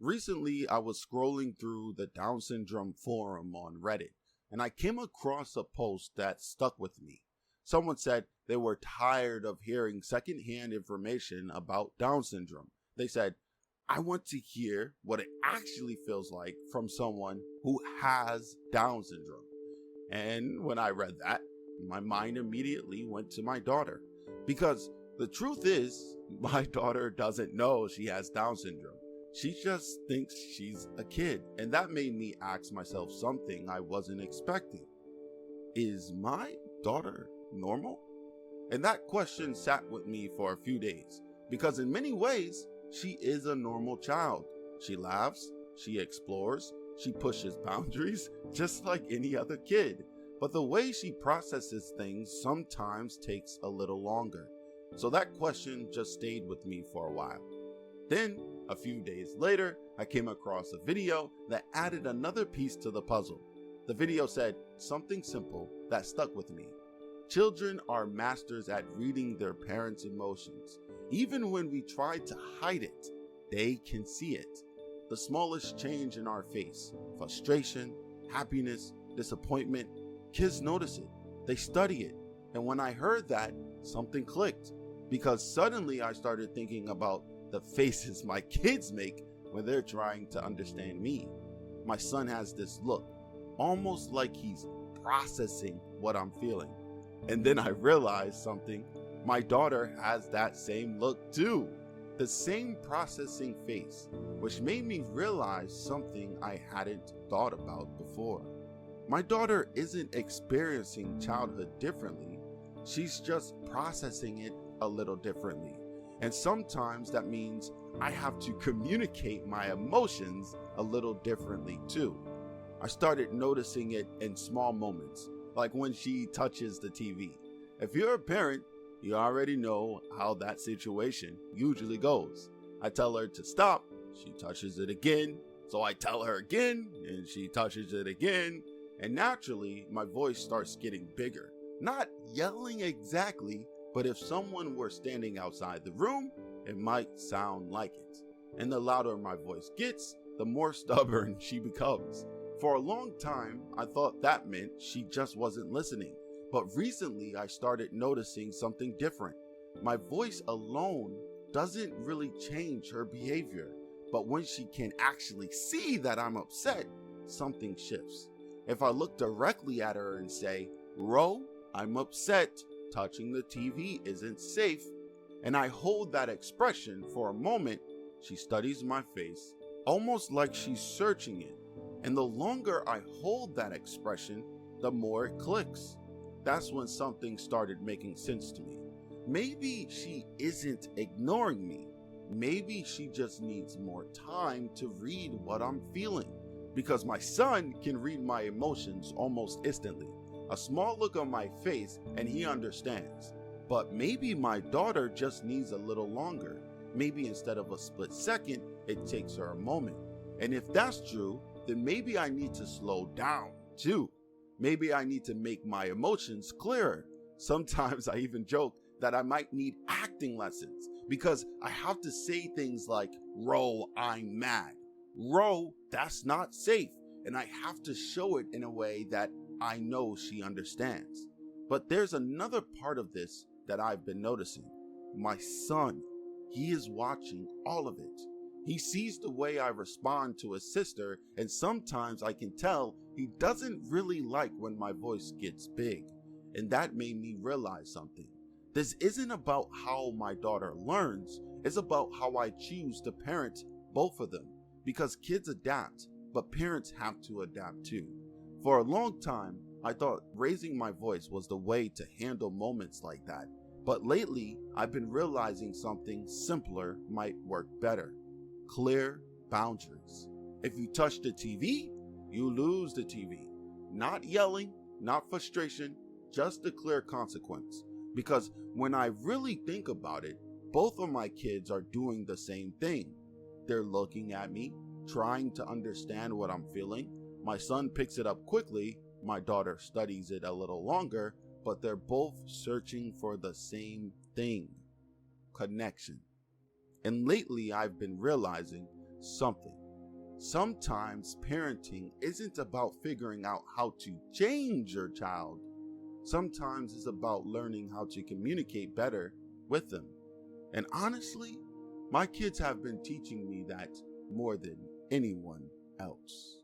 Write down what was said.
Recently, I was scrolling through the Down syndrome forum on Reddit, and I came across a post that stuck with me. Someone said they were tired of hearing secondhand information about Down syndrome. They said, I want to hear what it actually feels like from someone who has Down syndrome. And when I read that, my mind immediately went to my daughter. Because the truth is, my daughter doesn't know she has Down syndrome. She just thinks she's a kid. And that made me ask myself something I wasn't expecting. Is my daughter normal? And that question sat with me for a few days. Because in many ways, she is a normal child. She laughs, she explores, she pushes boundaries, just like any other kid. But the way she processes things sometimes takes a little longer. So that question just stayed with me for a while. Then, a few days later, I came across a video that added another piece to the puzzle. The video said something simple that stuck with me. Children are masters at reading their parents' emotions. Even when we try to hide it, they can see it. The smallest change in our face, frustration, happiness, disappointment, kids notice it. They study it. And when I heard that, something clicked. Because suddenly I started thinking about the faces my kids make when they're trying to understand me. My son has this look, almost like he's processing what I'm feeling. And then I realized something. My daughter has that same look too. The same processing face, which made me realize something I hadn't thought about before. My daughter isn't experiencing childhood differently. She's just processing it a little differently. And sometimes that means I have to communicate my emotions a little differently too. I started noticing it in small moments, like when she touches the TV. If you're a parent, you already know how that situation usually goes. I tell her to stop, she touches it again, so I tell her again, and she touches it again, and naturally my voice starts getting bigger. Not yelling exactly, but if someone were standing outside the room, it might sound like it. And the louder my voice gets, the more stubborn she becomes. For a long time, I thought that meant she just wasn't listening. But recently, I started noticing something different. My voice alone doesn't really change her behavior. But when she can actually see that I'm upset, something shifts. If I look directly at her and say, Ro, I'm upset, touching the TV isn't safe, and I hold that expression for a moment, she studies my face, almost like she's searching it. And the longer I hold that expression, the more it clicks. That's when something started making sense to me. Maybe she isn't ignoring me. Maybe she just needs more time to read what I'm feeling. Because my son can read my emotions almost instantly. A small look on my face and he understands. But maybe my daughter just needs a little longer. Maybe instead of a split second, it takes her a moment. And if that's true, then maybe I need to slow down too. Maybe I need to make my emotions clearer. Sometimes I even joke that I might need acting lessons because I have to say things like, Ro, I'm mad. Ro, that's not safe. And I have to show it in a way that I know she understands. But there's another part of this that I've been noticing. My son, he is watching all of it. He sees the way I respond to his sister, and sometimes I can tell he doesn't really like when my voice gets big. And that made me realize something. This isn't about how my daughter learns, it's about how I choose to parent both of them. Because kids adapt, but parents have to adapt too. For a long time, I thought raising my voice was the way to handle moments like that. But lately, I've been realizing something simpler might work better. Clear boundaries. If you touch the TV, you lose the TV. Not yelling, not frustration, just a clear consequence. Because when I really think about it, both of my kids are doing the same thing. They're looking at me, trying to understand what I'm feeling. My son picks it up quickly, my daughter studies it a little longer, but they're both searching for the same thing: connection. And lately I've been realizing something. Sometimes parenting isn't about figuring out how to change your child. Sometimes it's about learning how to communicate better with them. And honestly, my kids have been teaching me that more than anyone else.